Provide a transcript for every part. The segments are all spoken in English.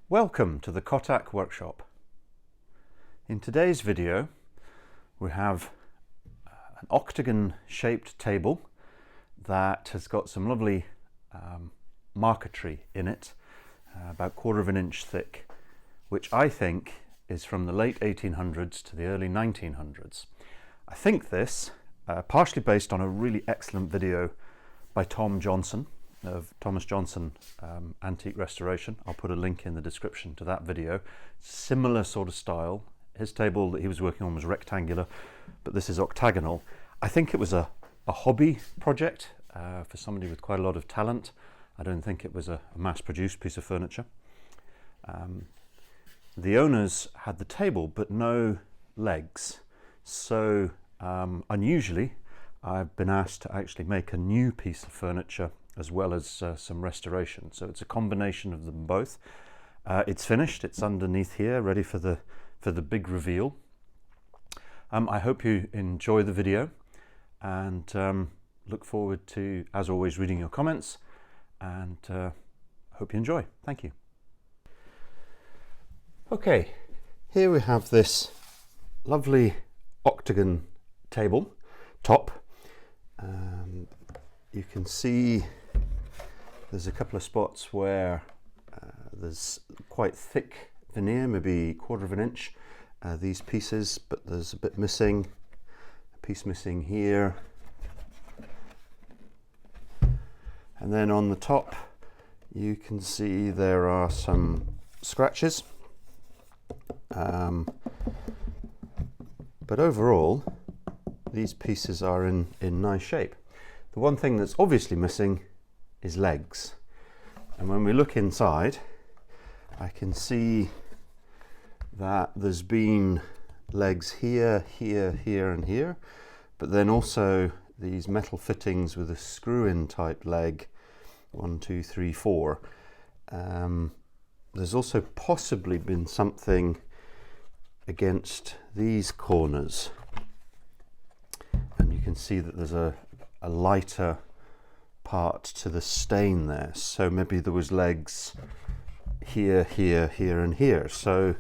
Welcome to the Cottack workshop. In today's video we have an octagon shaped table that has got some lovely marquetry in it, about 1/4 of an inch thick, which I think is from the late 1800s to the early 1900s. I think this, partially based on a really excellent video by Tom Johnson of Thomas Johnson Antique Restoration. I'll put a link in the description to that video. Similar sort of style. His table that he was working on was rectangular, but this is octagonal. I think it was a hobby project for somebody with quite a lot of talent. I don't think it was a mass-produced piece of furniture. The owners had the table but no legs, so unusually I've been asked to actually make a new piece of furniture as well as some restoration. So it's a combination of them both. It's finished, it's underneath here, ready for the big reveal. I hope you enjoy the video and look forward to, as always, reading your comments, and hope you enjoy. Thank you. Okay, here we have this lovely octagon table top. You can see there's a couple of spots where there's quite thick veneer, maybe 1/4 of an inch, these pieces, but there's a bit missing, a piece missing here. And then on the top you can see there are some scratches. But overall these pieces are in nice shape. The one thing that's obviously missing is legs, and when we look inside I can see that there's been legs here, here, here and here, but then also these metal fittings with a screw-in type leg, 1, 2, 3, 4. There's also possibly been something against these corners, and you can see that there's a lighter part to the stain there, so maybe there was legs here, here, here and here. So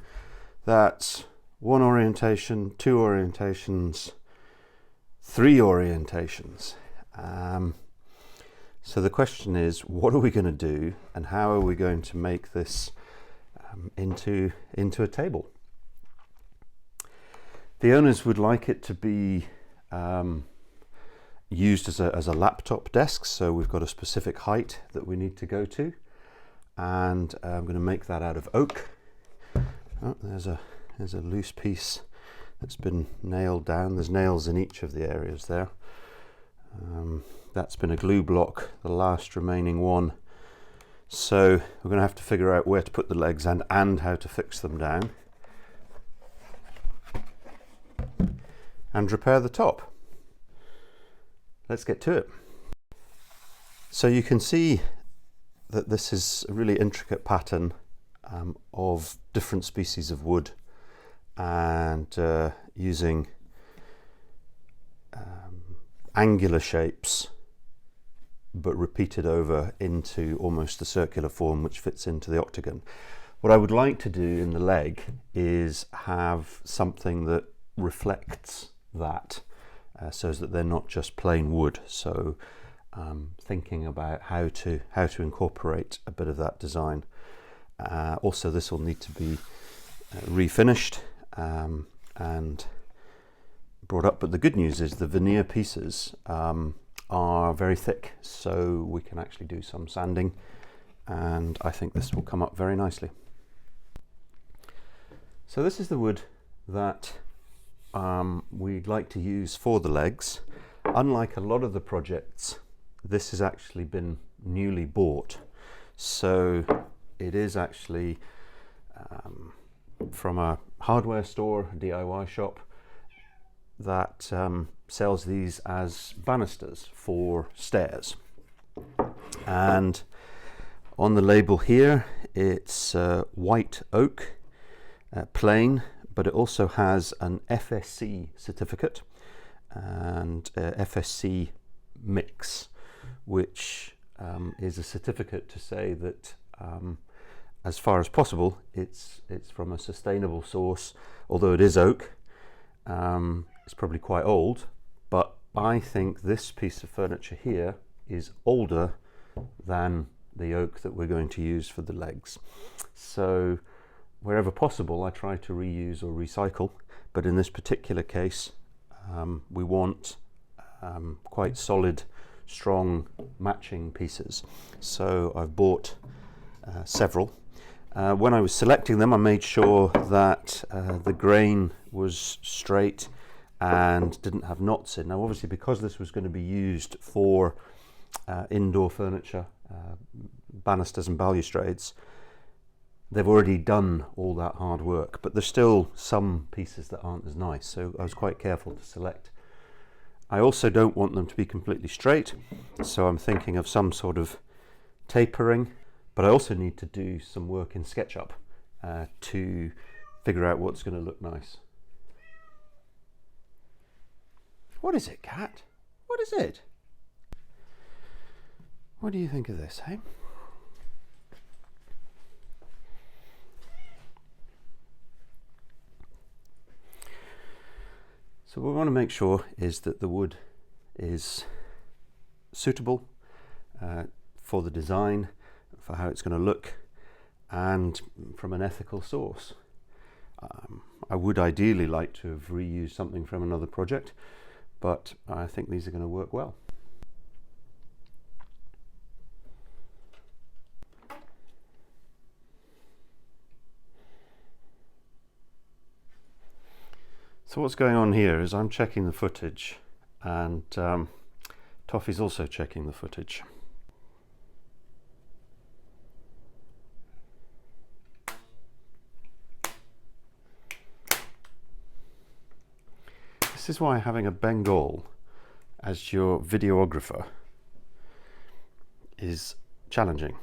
that's one orientation, 2 orientations, 3 orientations. So the question is, what are we going to do and how are we going to make this into a table? The owners would like it to be used as a laptop desk, so we've got a specific height that we need to go to, and I'm going to make that out of oak. Oh, there's a loose piece that's been nailed down. There's nails in each of the areas there. That's been a glue block, the last remaining one, so we're going to have to figure out where to put the legs and how to fix them down and repair the top. Let's get to it. So you can see that this is a really intricate pattern of different species of wood, and using angular shapes but repeated over into almost a circular form which fits into the octagon. What I would like to do in the leg is have something that reflects that, so that they're not just plain wood. So thinking about how to incorporate a bit of that design. Also, this will need to be refinished and brought up, but the good news is the veneer pieces are very thick, so we can actually do some sanding, and I think this will come up very nicely. So this is the wood that we'd like to use for the legs. Unlike a lot of the projects, this has actually been newly bought, so it is actually from a hardware store, DIY shop, that sells these as banisters for stairs. And on the label here it's white oak, plain, but it also has an FSC certificate and FSC mix, which is a certificate to say that as far as possible, it's from a sustainable source. Although it is oak, it's probably quite old, but I think this piece of furniture here is older than the oak that we're going to use for the legs. So wherever possible, I try to reuse or recycle, but in this particular case, we want quite solid, strong matching pieces. So I've bought several. When I was selecting them, I made sure that the grain was straight and didn't have knots in. Now obviously, because this was going to be used for indoor furniture, banisters and balustrades, they've already done all that hard work, but there's still some pieces that aren't as nice, so I was quite careful to select. I also don't want them to be completely straight, so I'm thinking of some sort of tapering, but I also need to do some work in SketchUp to figure out what's going to look nice. What is it, Cat? What is it? What do you think of this, hey? So what we want to make sure is that the wood is suitable for the design, for how it's going to look, and from an ethical source. I would ideally like to have reused something from another project, but I think these are going to work well. So what's going on here is I'm checking the footage, and Toffee's also checking the footage. This is why having a Bengal as your videographer is challenging.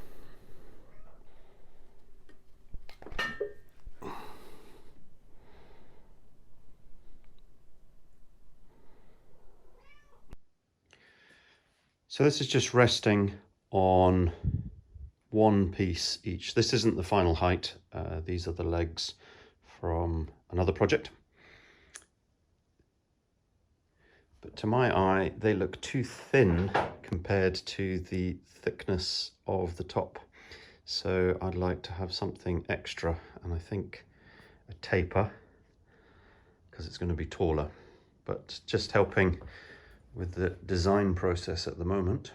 So this is just resting on one piece each. This isn't the final height. These are the legs from another project. But to my eye, they look too thin compared to the thickness of the top. So I'd like to have something extra, and I think a taper, because it's going to be taller, but just helping with the design process at the moment.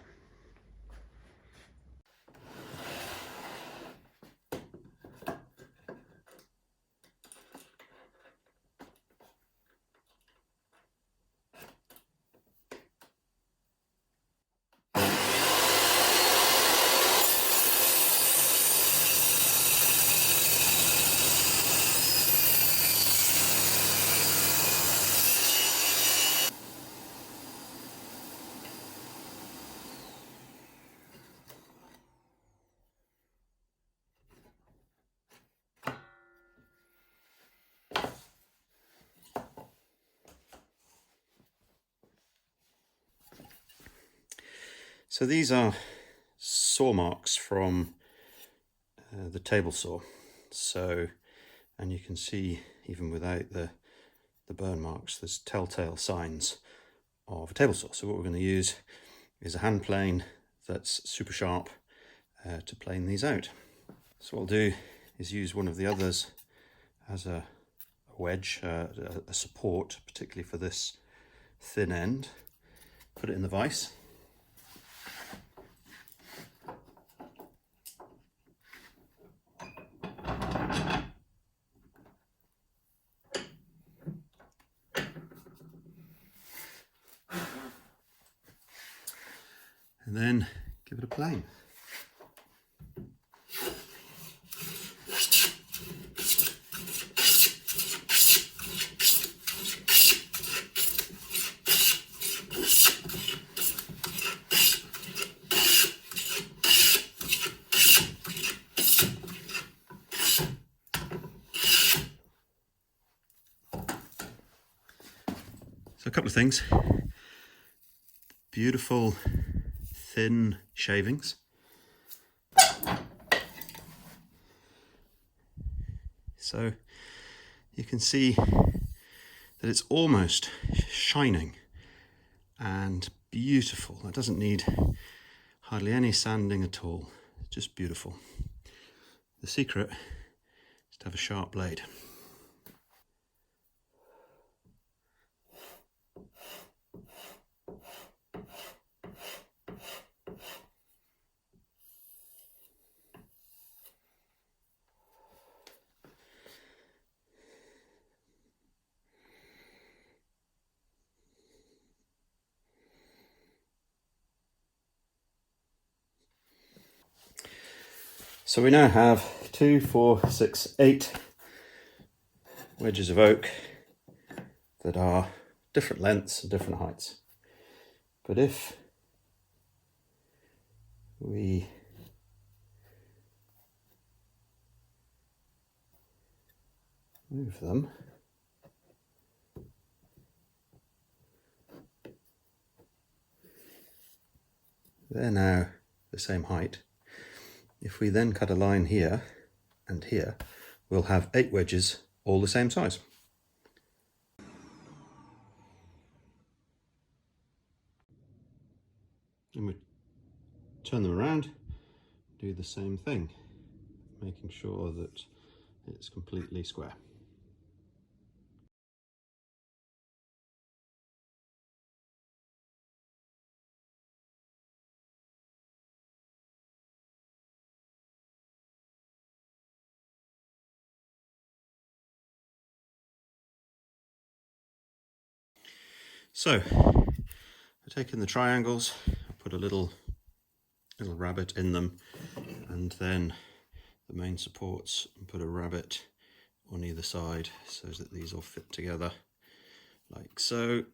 So these are saw marks from the table saw. So, and you can see even without the burn marks, there's telltale signs of a table saw. So what we're going to use is a hand plane that's super sharp to plane these out. So what I'll do is use one of the others as a wedge, a support, particularly for this thin end. Put it in the vise. And then give it a plane. So a couple of things. Beautiful thin shavings. So you can see that it's almost shining and beautiful. It doesn't need hardly any sanding at all, just beautiful. The secret is to have a sharp blade. So we now have 2, 4, 6, 8 wedges of oak that are different lengths and different heights. But if we move them, they're now the same height. If we then cut a line here and here, we'll have 8 wedges all the same size. And we turn them around, do the same thing, making sure that it's completely square. So, I've taken the triangles, I put a little rabbet in them, and then the main supports, and put a rabbet on either side so that these all fit together like so.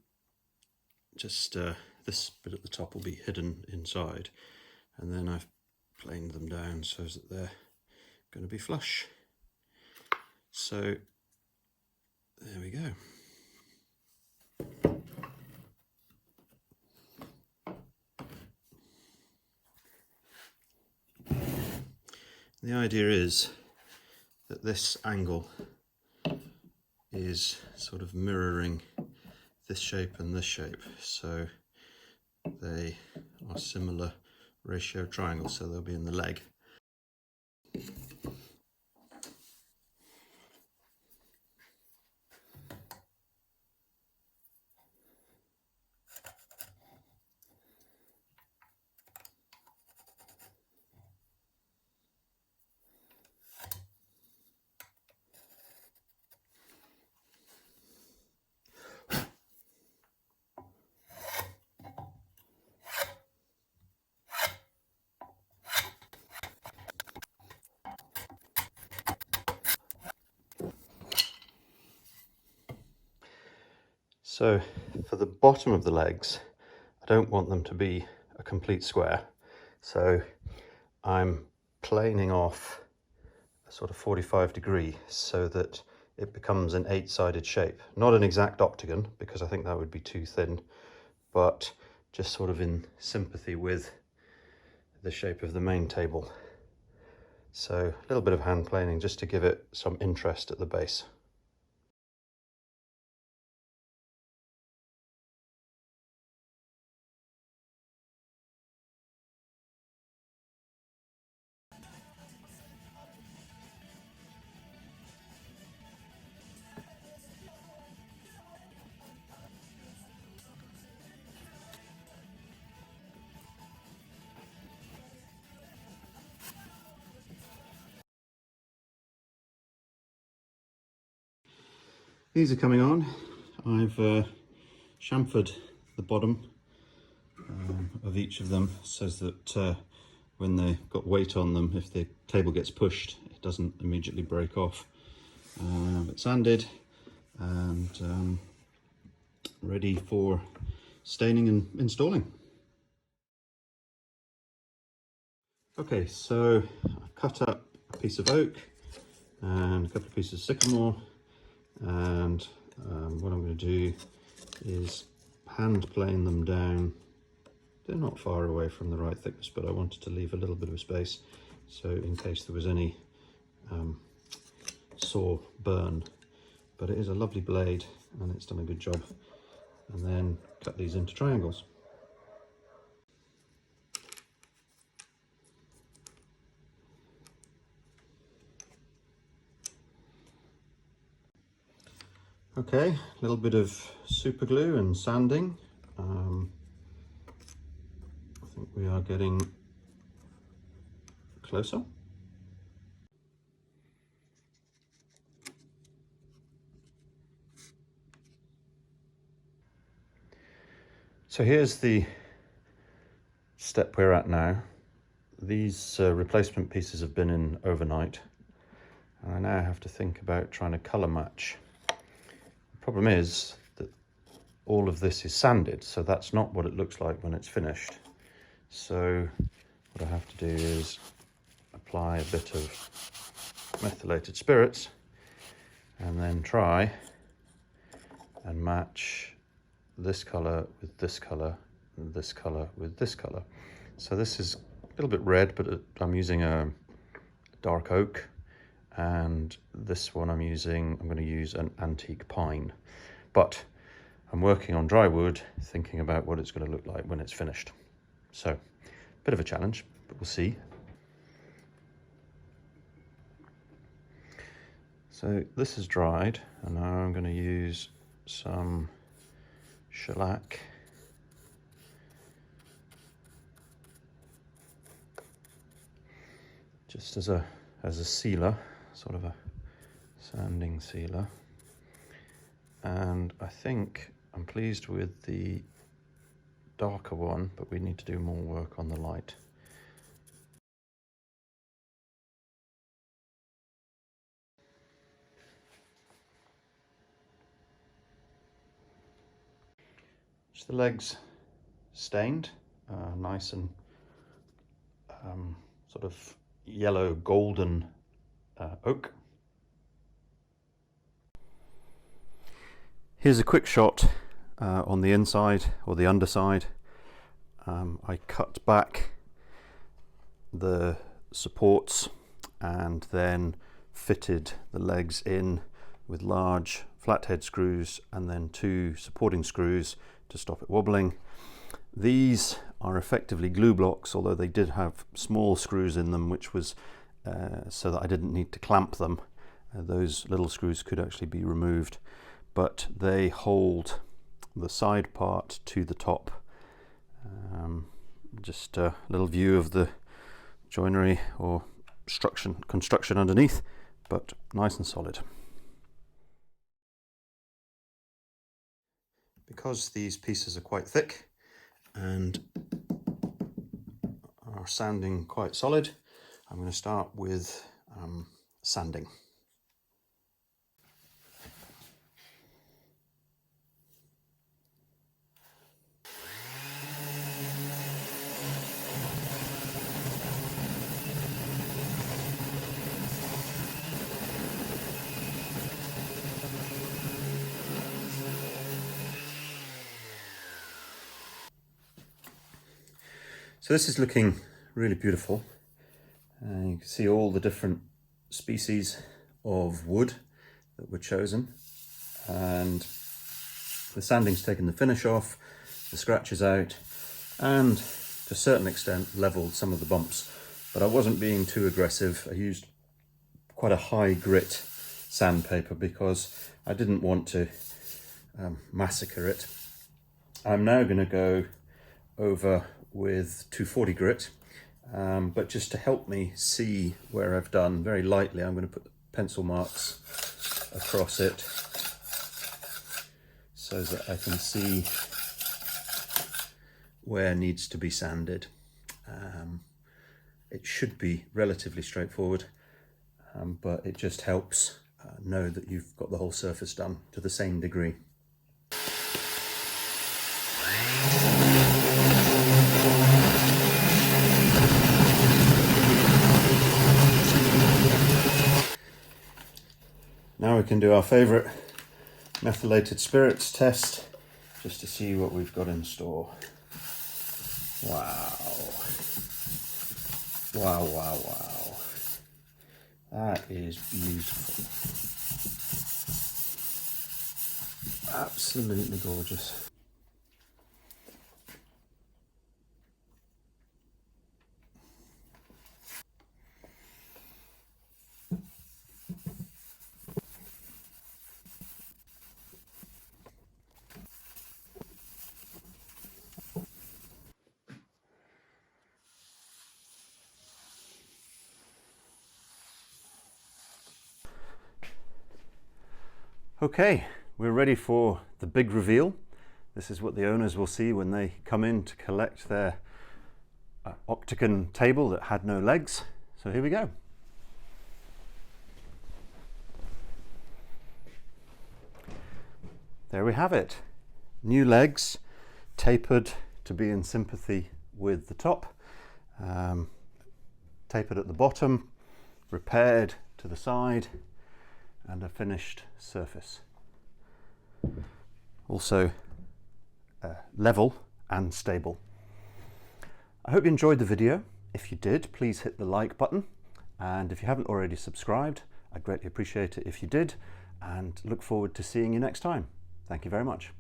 Just this bit at the top will be hidden inside, and then I've planed them down so that they're going to be flush. So there we go. The idea is that this angle is sort of mirroring this shape and this shape, so they are similar ratio triangles, so they'll be in the leg. So for the bottom of the legs, I don't want them to be a complete square, so I'm planing off a sort of 45 degree so that it becomes an 8-sided shape. Not an exact octagon, because I think that would be too thin, but just sort of in sympathy with the shape of the main table. So a little bit of hand planing just to give it some interest at the base. These are coming on. I've chamfered the bottom of each of them so that when they've got weight on them, if the table gets pushed, it doesn't immediately break off. It's sanded and ready for staining and installing. Okay, so I've cut up a piece of oak and a couple of pieces of sycamore, and what I'm going to do is hand plane them down. They're not far away from the right thickness, but I wanted to leave a little bit of space, so in case there was any saw burn, but it is a lovely blade and it's done a good job. And then cut these into triangles. Okay, a little bit of super glue and sanding. I think we are getting closer. So here's the step we're at now. These replacement pieces have been in overnight, and I now have to think about trying to colour match. The problem is that all of this is sanded, so that's not what it looks like when it's finished. So what I have to do is apply a bit of methylated spirits and then try and match this colour with this colour and this colour with this colour. So this is a little bit red, but I'm using a dark oak, and this one I'm going to use an antique pine. But I'm working on dry wood, thinking about what it's going to look like when it's finished. So, bit of a challenge, but we'll see. So this is dried, and now I'm going to use some shellac just as a sealer, sort of a sanding sealer. And I think I'm pleased with the darker one, but we need to do more work on the light. So the legs stained, nice and sort of yellow golden oak. Here's a quick shot on the inside or the underside. I cut back the supports and then fitted the legs in with large flathead screws and then 2 supporting screws to stop it wobbling. These are effectively glue blocks, although they did have small screws in them, which was so that I didn't need to clamp them. Those little screws could actually be removed, but they hold the side part to the top. Just a little view of the joinery or construction underneath, but nice and solid. Because these pieces are quite thick and are sounding quite solid, I'm going to start with sanding. So this is looking really beautiful. You can see all the different species of wood that were chosen, and the sanding's taken the finish off, the scratches out, and to a certain extent leveled some of the bumps. But I wasn't being too aggressive. I used quite a high grit sandpaper because I didn't want to massacre it. I'm now going to go over with 240 grit, but just to help me see where I've done, very lightly I'm going to put pencil marks across it so that I can see where needs to be sanded. It should be relatively straightforward, but it just helps know that you've got the whole surface done to the same degree. Now we can do our favourite methylated spirits test, just to see what we've got in store. Wow. Wow, wow, wow. That is beautiful. Absolutely gorgeous. Okay, we're ready for the big reveal. This is what the owners will see when they come in to collect their octagon table that had no legs. So here we go. There we have it. New legs, tapered to be in sympathy with the top, tapered at the bottom, repaired to the side, and a finished surface. Also level and stable. I hope you enjoyed the video. If you did, please hit the like button, and if you haven't already subscribed, I'd greatly appreciate it if you did, and look forward to seeing you next time. Thank you very much.